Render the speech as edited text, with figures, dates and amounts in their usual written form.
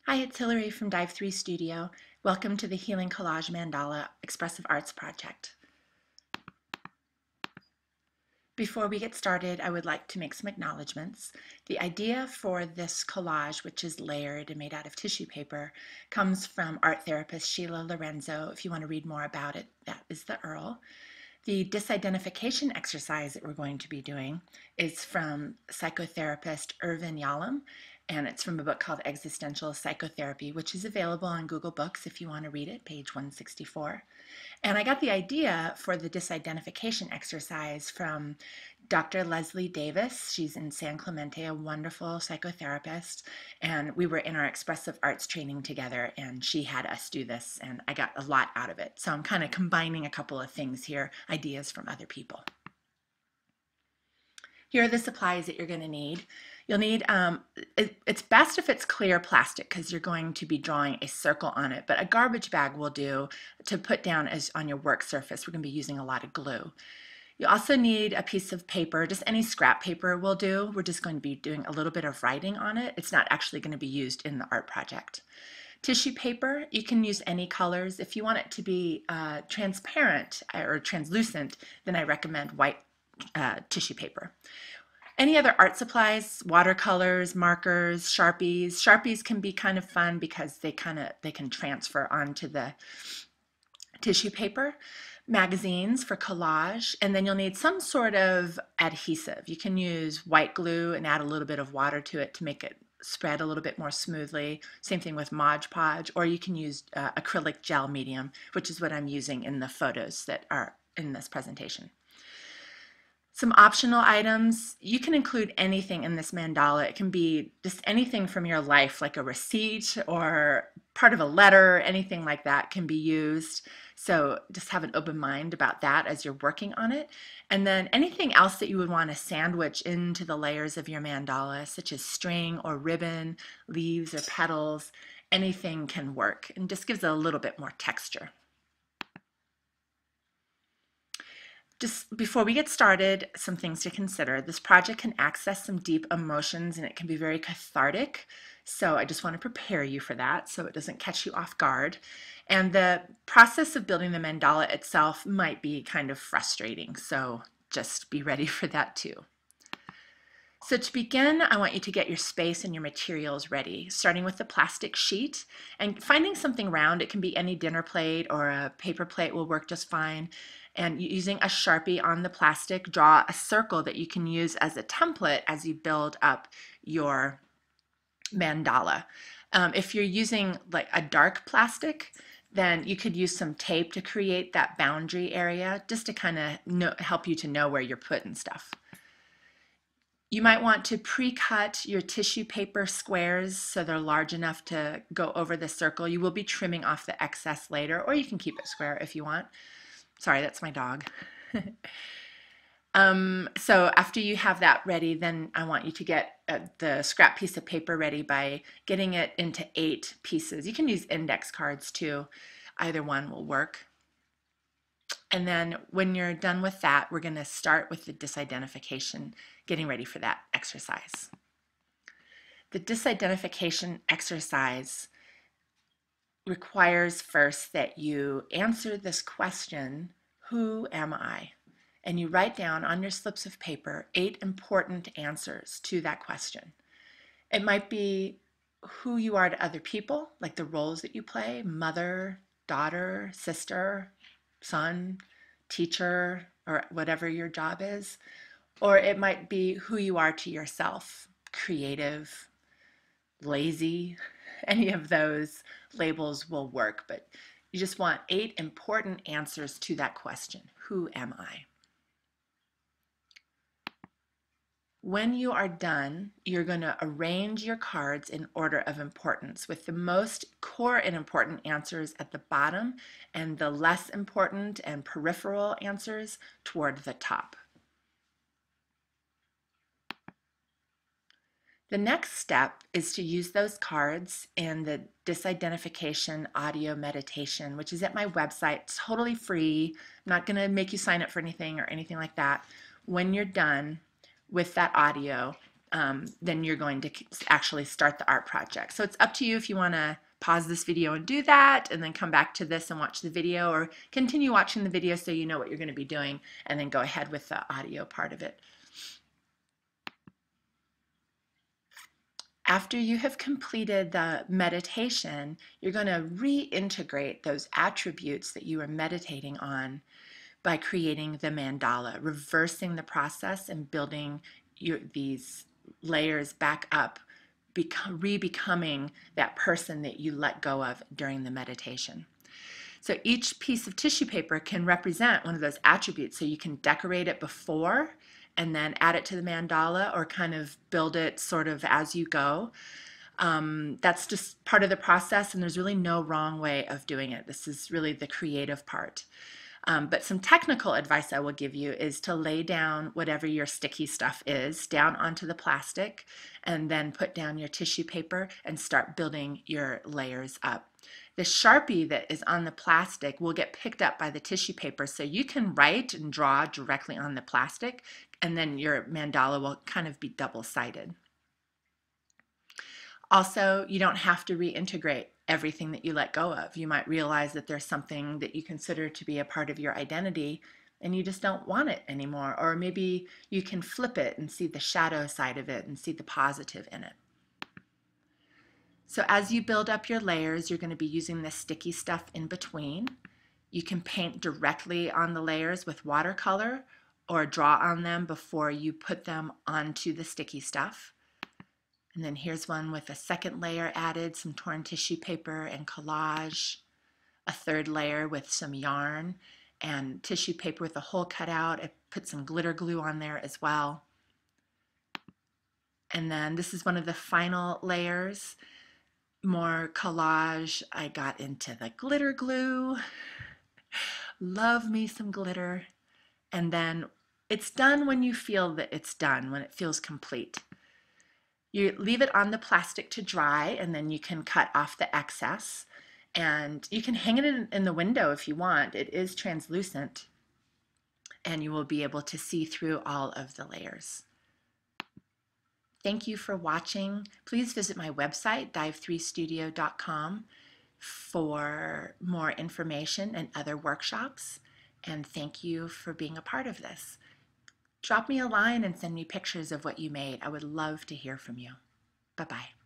Hi, it's Hillary from Dive 3 Studio. Welcome to the Healing Collage Mandala Expressive Arts Project. Before we get started, I would like to make some acknowledgements. The idea for this collage, which is layered and made out of tissue paper, comes from art therapist Sheila Lorenzo. If you want to read more about it, that is the URL. The disidentification exercise that we're going to be doing is from psychotherapist Irvin Yalom, and it's from a book called Existential Psychotherapy, which is available on Google Books if you want to read it, page 164. And I got the idea for the disidentification exercise from Dr. Leslie Davis. She's in San Clemente, a wonderful psychotherapist, and we were in our expressive arts training together, and she had us do this, and I got a lot out of it. So I'm kind of combining a couple of things here, ideas from other people. Here are the supplies that you're going to need. You'll need, it's best if it's clear plastic because you're going to be drawing a circle on it, but a garbage bag will do to put down as on your work surface. We're going to be using a lot of glue. You also need a piece of paper, just any scrap paper will do. We're just going to be doing a little bit of writing on it. It's not actually going to be used in the art project. Tissue paper, you can use any colors. If you want it to be transparent or translucent, then I recommend white tissue paper. Any other art supplies, watercolors, markers, Sharpies. Sharpies can be kind of fun because they can transfer onto the tissue paper. Magazines for collage, and then you'll need some sort of adhesive. You can use white glue and add a little bit of water to it to make it spread a little bit more smoothly. Same thing with Mod Podge, or you can use acrylic gel medium, which is what I'm using in the photos that are in this presentation. Some optional items, you can include anything in this mandala. It can be just anything from your life, like a receipt or part of a letter, anything like that can be used. So just have an open mind about that as you're working on it. And then anything else that you would want to sandwich into the layers of your mandala, such as string or ribbon, leaves or petals, anything can work and just gives it a little bit more texture. Just before we get started, some things to consider. This project can access some deep emotions and it can be very cathartic. So I just want to prepare you for that so it doesn't catch you off guard. And the process of building the mandala itself might be kind of frustrating. So just be ready for that too. So to begin, I want you to get your space and your materials ready, starting with the plastic sheet and finding something round. It can be any dinner plate or a paper plate will work just fine. And using a Sharpie on the plastic, draw a circle that you can use as a template as you build up your mandala. If you're using like a dark plastic, then you could use some tape to create that boundary area just to kind of help you to know where you're putting stuff. You might want to pre-cut your tissue paper squares so they're large enough to go over the circle. You will be trimming off the excess later, or you can keep it square if you want. Sorry, that's my dog. So after you have that ready, then I want you to get the scrap piece of paper ready by getting it into 8 pieces. You can use index cards too. Either one will work. And then when you're done with that, we're going to start with the disidentification, getting ready for that exercise. The disidentification exercise requires first that you answer this question, who am I? And you write down on your slips of paper 8 important answers to that question. It might be who you are to other people, like the roles that you play, mother, daughter, sister, son, teacher, or whatever your job is. Or it might be who you are to yourself, creative, lazy. Any of those labels will work, but you just want 8 important answers to that question. Who am I? When you are done, you're going to arrange your cards in order of importance with the most core and important answers at the bottom and the less important and peripheral answers toward the top. The next step is to use those cards in the disidentification audio meditation, which is at my website. It's totally free. I'm not going to make you sign up for anything or anything like that. When you're done with that audio, then you're going to actually start the art project. So it's up to you if you want to pause this video and do that, and then come back to this and watch the video, or continue watching the video so you know what you're going to be doing, and then go ahead with the audio part of it. After you have completed the meditation, you're going to reintegrate those attributes that you are meditating on by creating the mandala, reversing the process and building these layers back up, re-becoming that person that you let go of during the meditation. So each piece of tissue paper can represent one of those attributes, so you can decorate it before and then add it to the mandala, or kind of build it sort of as you go. That's just part of the process, and there's really no wrong way of doing it. This is really the creative part. But some technical advice I will give you is to lay down whatever your sticky stuff is down onto the plastic, and then put down your tissue paper and start building your layers up. The Sharpie that is on the plastic will get picked up by the tissue paper, so you can write and draw directly on the plastic, and then your mandala will kind of be double-sided. Also, you don't have to reintegrate everything that you let go of. You might realize that there's something that you consider to be a part of your identity and you just don't want it anymore. Or maybe you can flip it and see the shadow side of it and see the positive in it. So as you build up your layers, you're going to be using this sticky stuff in between. You can paint directly on the layers with watercolor, or draw on them before you put them onto the sticky stuff. And then here's one with a second layer added, some torn tissue paper and collage, a third layer with some yarn and tissue paper with a hole cut out. I put some glitter glue on there as well. And then this is one of the final layers, more collage. I got into the glitter glue. Love me some glitter. And then it's done when you feel that it's done, when it feels complete. You leave it on the plastic to dry, and then you can cut off the excess, and you can hang it in the window if you want. It is translucent, and you will be able to see through all of the layers. Thank you for watching. Please visit my website, dive3studio.com, for more information and other workshops, and thank you for being a part of this. Drop me a line and send me pictures of what you made. I would love to hear from you. Bye-bye.